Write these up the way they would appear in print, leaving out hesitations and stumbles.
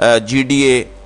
GDA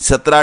17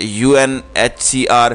UNHCR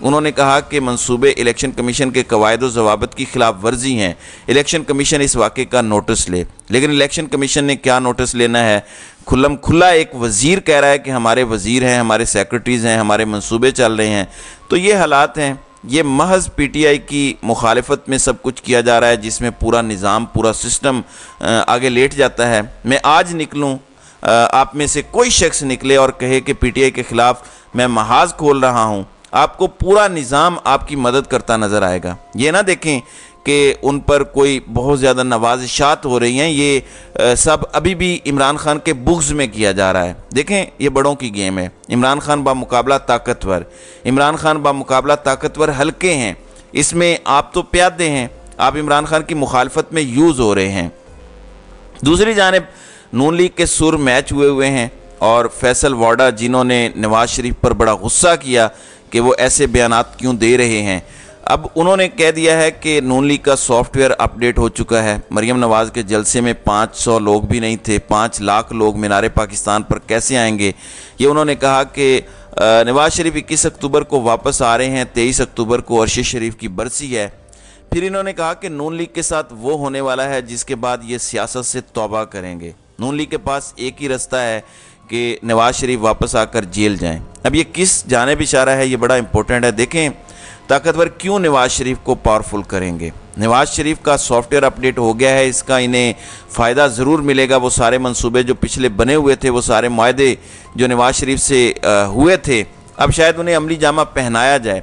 انہوں نے کہا کہ منصوبے الیکشن کمیشن کے قواعد و ضوابط کی خلاف ورزی ہیں، الیکشن کمیشن اس واقعے کا نوٹس لے۔ لیکن الیکشن کمیشن نے کیا نوٹس لینا ہے؟ کھلم کھلا ایک وزیر کہہ رہا ہے کہ ہمارے وزیر ہیں، ہمارے سیکرٹریز ہیں، ہمارے منصوبے چل رہے ہیں۔ تو یہ حالات ہیں، یہ محض پی ٹی آئی کی مخالفت میں سب کچھ کیا جا رہا ہے، جس میں پورا نظام، پورا سسٹم آگے لیٹ جاتا ہے۔ میں آج نکلوں، آپ میں سے کوئی شخص نکلے اور کہے کہ پی ٹی آئی کے خلاف میں محاذ کھول رہا ہوں، آپ کو پورا نظام آپ کی مدد کرتا نظر آئے گا۔ یہ نہ دیکھیں کہ ان پر کوئی بہت زیادہ نوازشات ہو رہی ہیں، یہ سب ابھی بھی عمران خان کے بغض میں کیا جا رہا ہے۔ دیکھیں، یہ بڑوں کی گیم ہے۔ عمران خان بامقابلہ طاقتور، عمران خان بامقابلہ طاقتور حلقے ہیں، اس میں آپ تو پیادے ہیں، آپ عمران خان کی مخالفت میں یوز ہو رہے ہیں۔ دوسری جانب نون لیگ کے سر میچ ہوئے ہیں، اور فیصل واڈا جنہوں نے نواز شریف پر بڑا غصہ کیا کہ وہ ایسے بیانات کیوں دے رہے ہیں، اب انہوں نے کہہ دیا ہے کہ نون لیگ کا سافٹ ویئر اپ ڈیٹ ہو چکا ہے۔ مریم نواز کے جلسے میں 500 لوگ بھی نہیں تھے، 5 لاکھ لوگ مینار پاکستان پر کیسے آئیں گے؟ یہ انہوں نے کہا کہ نواز شریف 21 اکتوبر کو واپس آ رہے ہیں، 23 اکتوبر کو ارشد شریف کی برسی ہے۔ پھر انہوں نے کہا کہ نون لیگ کے ساتھ وہ ہونے والا ہے جس کے بعد یہ سیاست سے توبہ کریں گے۔ نون لیگ کے پاس ایک ہی رستہ ہے کہ نواز شریف واپس آ کر جیل جائیں۔ اب یہ کس جانب اشارہ ہے، یہ بڑا امپورٹنٹ ہے۔ دیکھیں طاقتور کیوں نواز شریف کو پاورفل کریں گے۔ نواز شریف کا سافٹ ویئر اپڈیٹ ہو گیا ہے، اس کا انہیں فائدہ ضرور ملے گا۔ وہ سارے منصوبے جو پچھلے بنے ہوئے تھے، وہ سارے معاہدے جو نواز شریف سے ہوئے تھے، اب شاید انہیں عملی جامہ پہنایا جائے،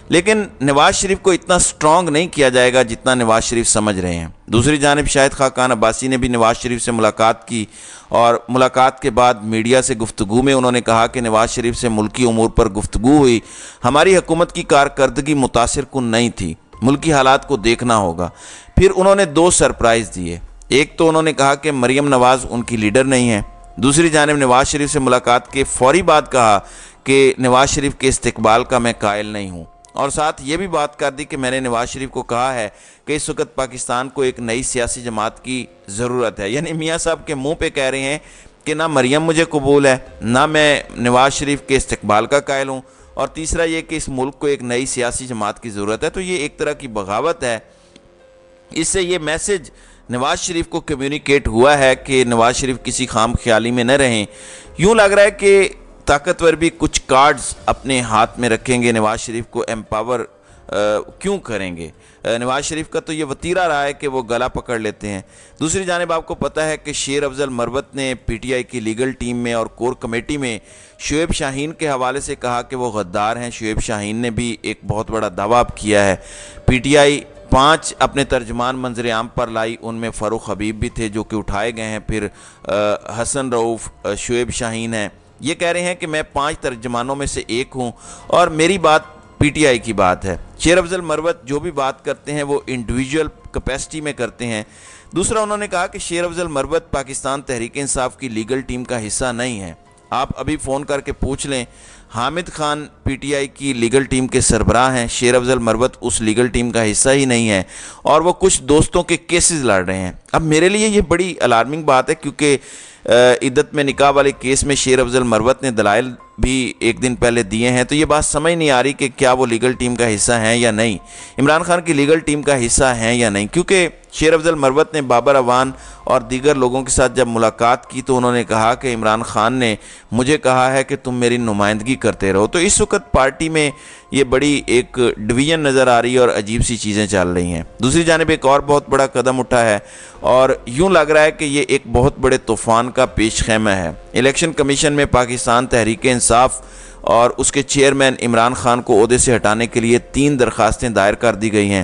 لیکن نواز شریف کو اتنا سٹرونگ نہیں کیا جائے گا جتنا نواز شریف سمجھ رہے ہیں۔ دوسری جانب شاہد خاقان عباسی نے بھی نواز شریف سے ملاقات کی، اور ملاقات کے بعد میڈیا سے گفتگو میں انہوں نے کہا کہ نواز شریف سے ملکی امور پر گفتگو ہوئی، ہماری حکومت کی کارکردگی متاثر کن نہیں تھی، ملکی حالات کو دیکھنا ہوگا۔ پھر انہوں نے 2 سرپرائز دیے، ایک تو انہوں نے کہا کہ مریم نواز ان کی لیڈر نہیں ہے، دوسری جانب نواز شریف سے ملاقات کے فوری بعد کہا کہ نواز شریف کے استقبال کا میں قائل نہیں ہوں، اور ساتھ یہ بھی بات کر دی کہ میں نے نواز شریف کو کہا ہے کہ اس وقت پاکستان کو ایک نئی سیاسی جماعت کی ضرورت ہے۔ یعنی میاں صاحب کے منہ پہ کہہ رہے ہیں کہ نہ مریم مجھے قبول ہے، نہ میں نواز شریف کے استقبال کا قائل ہوں، اور تیسرا یہ کہ اس ملک کو ایک نئی سیاسی جماعت کی ضرورت ہے۔ تو یہ ایک طرح کی بغاوت ہے۔ اس سے یہ میسج نواز شریف کو کمیونیکیٹ ہوا ہے کہ نواز شریف کسی خام خیالی میں نہ رہیں۔ یوں لگ رہا ہے کہ طاقتور بھی کچھ کارڈز اپنے ہاتھ میں رکھیں گے، نواز شریف کو ایمپاور کیوں کریں گے؟ نواز شریف کا تو یہ وتیرہ رہا ہے کہ وہ گلا پکڑ لیتے ہیں۔ دوسری جانب آپ کو پتہ ہے کہ شیر افضل مروت نے پی ٹی آئی کی لیگل ٹیم میں اور کور کمیٹی میں شعیب شاہین کے حوالے سے کہا کہ وہ غدار ہیں۔ شعیب شاہین نے بھی ایک بہت بڑا دعویٰ کیا ہے۔ پی ٹی آئی 5 اپنے ترجمان منظر عام پر لائی، ان میں فاروق حبیب بھی تھے جو کہ اٹھائے گئے ہیں، پھر حسن رؤوف، شعیب شاہین ہیں۔ یہ کہہ رہے ہیں کہ میں 5 ترجمانوں میں سے ایک ہوں، اور میری بات پی ٹی آئی کی بات ہے۔ شیر افضل مروت جو بھی بات کرتے ہیں وہ انڈیویجول کیپیسٹی میں کرتے ہیں۔ دوسرا انہوں نے کہا کہ شیر افضل مروت پاکستان تحریک انصاف کی لیگل ٹیم کا حصہ نہیں ہے۔ آپ ابھی فون کر کے پوچھ لیں، Hamid Khan P T I کی لیگل ٹیم کے سربراہ ہیں، شیر افضل مروت اس لیگل ٹیم کا حصہ ہی نہیں ہے، اور وہ کچھ دوستوں کے کیسز لڑ رہے ہیں۔ اب میرے لیے یہ بڑی الارمنگ بات ہے، کیونکہ عدت میں نکاح والے کیس میں شیر افضل مروت نے دلائل بھی ایک دن پہلے دیے ہیں، تو یہ بات سمجھ نہیں آ رہی کہ کیا وہ لیگل ٹیم کا حصہ ہیں یا نہیں، عمران خان کی لیگل ٹیم کا حصہ ہیں یا نہیں۔ کیونکہ شیر افضل مروت نے بابر اوان اور دیگر لوگوں کے ساتھ جب ملاقات کی تو انہوں نے کہا کہ عمران خان نے مجھے کہا ہے کہ تم میری نمائندگی کرتے رہو۔ تو اس وقت پارٹی میں یہ بڑی ایک ڈویژن نظر آ رہی ہے اور عجیب سی چیزیں چل رہی ہیں۔ دوسری جانب ایک اور بہت بڑا قدم اٹھا ہے، اور یوں لگ رہا ہے کہ یہ ایک بہت بڑے طوفان کا پیش خیمہ ہے۔ الیکشن کمیشن میں پاکستان تحریک انصاف اور اس کے چیئرمین عمران خان کو عہدے سے ہٹانے کے لیے 3 درخواستیں دائر کر دی گئی ہیں۔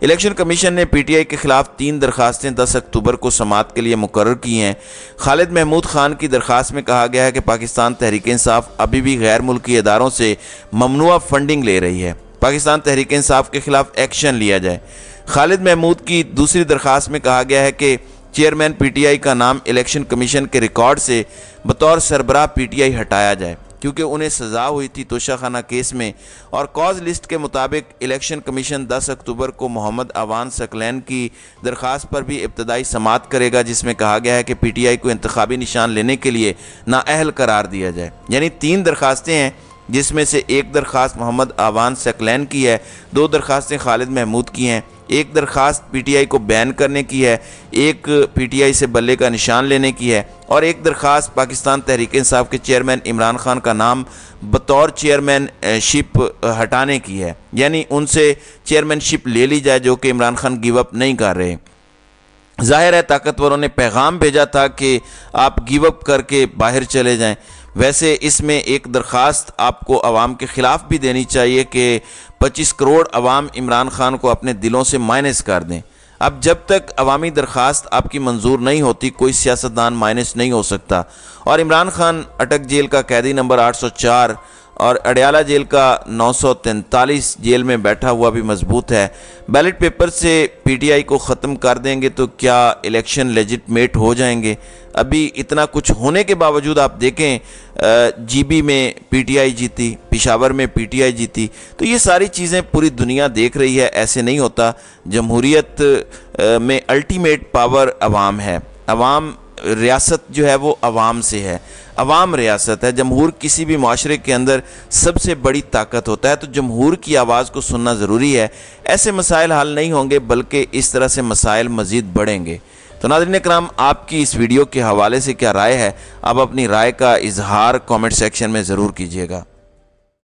الیکشن کمیشن نے پی ٹی آئی کے خلاف 3 درخواستیں 10 اکتوبر کو سماعت کے لیے مقرر کی ہیں۔ خالد محمود خان کی درخواست میں کہا گیا ہے کہ پاکستان تحریک انصاف ابھی بھی غیر ملکی اداروں سے ممنوعہ فنڈنگ لے رہی ہے، پاکستان تحریک انصاف کے خلاف ایکشن لیا جائے۔ خالد محمود کی دوسری درخواست میں کہا گیا ہے کہ چیئرمین پی ٹی آئی کا نام الیکشن کمیشن کے ریکارڈ سے بطور سربراہ پی ٹی آئی ہٹایا جائے، کیونکہ انہیں سزا ہوئی تھی توشہ خانہ کیس میں، اور کاز لسٹ کے مطابق الیکشن کمیشن 10 اکتوبر کو محمد اوان سکلین کی درخواست پر بھی ابتدائی سماعت کرے گا، جس میں کہا گیا ہے کہ پی ٹی آئی کو انتخابی نشان لینے کے لیے نااہل قرار دیا جائے۔ یعنی 3 درخواستیں ہیں جس میں سے ایک درخواست محمد آوان ثقلین کی ہے، 2 درخواستیں خالد محمود کی ہیں، ایک درخواست پی ٹی آئی کو بین کرنے کی ہے، ایک پی ٹی آئی سے بلے کا نشان لینے کی ہے، اور ایک درخواست پاکستان تحریک انصاف کے چیئرمین عمران خان کا نام بطور چیئرمین شپ ہٹانے کی ہے، یعنی ان سے چیئرمین شپ لے لی جائے، جو کہ عمران خان گیو اپ نہیں کر رہے۔ ظاہر ہے طاقتوروں نے پیغام بھیجا تھا کہ آپ گیو اپ کر کے باہر چلے جائیں۔ ویسے اس میں ایک درخواست آپ کو عوام کے خلاف بھی دینی چاہیے کہ 25 کروڑ عوام عمران خان کو اپنے دلوں سے مائنس کر دیں۔ اب جب تک عوامی درخواست آپ کی منظور نہیں ہوتی، کوئی سیاستدان مائنس نہیں ہو سکتا، اور عمران خان اٹک جیل کا قیدی نمبر 804 اور اڈیالہ جیل کا 943 جیل میں بیٹھا ہوا بھی مضبوط ہے۔ بیلٹ پیپر سے پی ٹی آئی کو ختم کر دیں گے تو کیا الیکشن لیجٹمیٹ ہو جائیں گے؟ ابھی اتنا کچھ ہونے کے باوجود آپ دیکھیں جی بی میں پی ٹی آئی جیتی، پشاور میں پی ٹی آئی جیتی، تو یہ ساری چیزیں پوری دنیا دیکھ رہی ہے۔ ایسے نہیں ہوتا، جمہوریت میں الٹیمیٹ پاور عوام ہے، عوام ریاست جو ہے وہ عوام سے ہے، عوام ریاست ہے۔ جمہور کسی بھی معاشرے کے اندر سب سے بڑی طاقت ہوتا ہے، تو جمہور کی آواز کو سننا ضروری ہے۔ ایسے مسائل حل نہیں ہوں گے بلکہ اس طرح سے مسائل مزید بڑھیں گے۔ تو ناظرین اکرام، آپ کی اس ویڈیو کے حوالے سے کیا رائے ہے؟ آپ اپنی رائے کا اظہار کامنٹ سیکشن میں ضرور کیجیے گا۔